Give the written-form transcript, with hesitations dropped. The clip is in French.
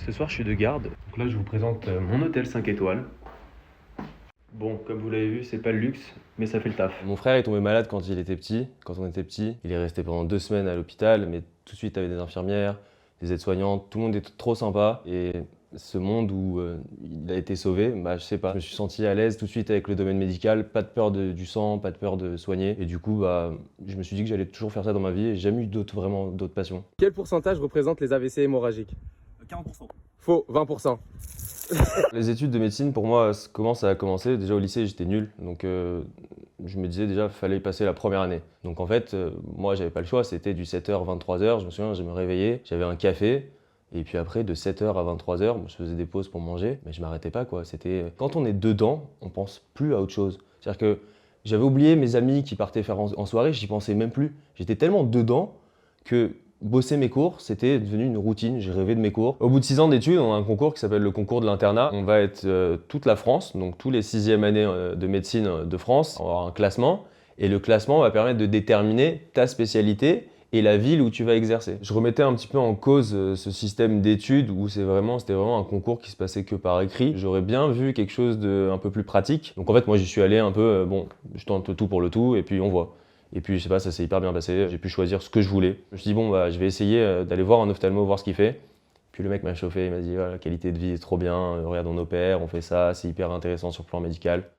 Ce soir, je suis de garde. Donc là, je vous présente mon hôtel 5 étoiles. Bon, comme vous l'avez vu, c'est pas le luxe, mais ça fait le taf. Mon frère est tombé malade quand il était petit, quand on était petit. Il est resté pendant 2 semaines à l'hôpital, mais tout de suite, il y avait des infirmières, des aides-soignantes, tout le monde était trop sympa. Et ce monde où il a été sauvé, bah, je sais pas, je me suis senti à l'aise tout de suite avec le domaine médical, pas de peur du sang, pas de peur de soigner. Et du coup, bah, je me suis dit que j'allais toujours faire ça dans ma vie et j'ai jamais eu vraiment d'autres passions. Quel pourcentage représente les AVC hémorragiques? 40%. Faux, 20%. Les études de médecine, pour moi, comment ça a commencé? Déjà au lycée, j'étais nul, donc je me disais déjà, fallait passer la première année. Donc en fait, moi, j'avais pas le choix, c'était du 7h, 23h, je me souviens, je me réveillais, j'avais un café, et puis après, de 7h à 23h, je faisais des pauses pour manger, mais je m'arrêtais pas, quoi. C'était... Quand on est dedans, on pense plus à autre chose. C'est-à-dire que j'avais oublié mes amis qui partaient faire en soirée, j'y pensais même plus. J'étais tellement dedans que bosser mes cours, c'était devenu une routine, j'ai rêvé de mes cours. Au bout de 6 ans d'études, on a un concours qui s'appelle le concours de l'internat. On va être toute la France, donc tous les 6e années de médecine de France, on va avoir un classement. Et le classement va permettre de déterminer ta spécialité et la ville où tu vas exercer. Je remettais un petit peu en cause ce système d'études où c'était vraiment un concours qui se passait que par écrit. J'aurais bien vu quelque chose de un peu plus pratique. Donc en fait, moi j'y suis allé un peu, bon, je tente tout pour le tout et puis on voit. Et puis, je sais pas, ça s'est hyper bien passé. J'ai pu choisir ce que je voulais. Je me suis dit, bon, bah, je vais essayer d'aller voir un ophtalmo, voir ce qu'il fait. Puis le mec m'a chauffé, il m'a dit, la qualité de vie est trop bien, regarde, on opère, on fait ça, c'est hyper intéressant sur le plan médical.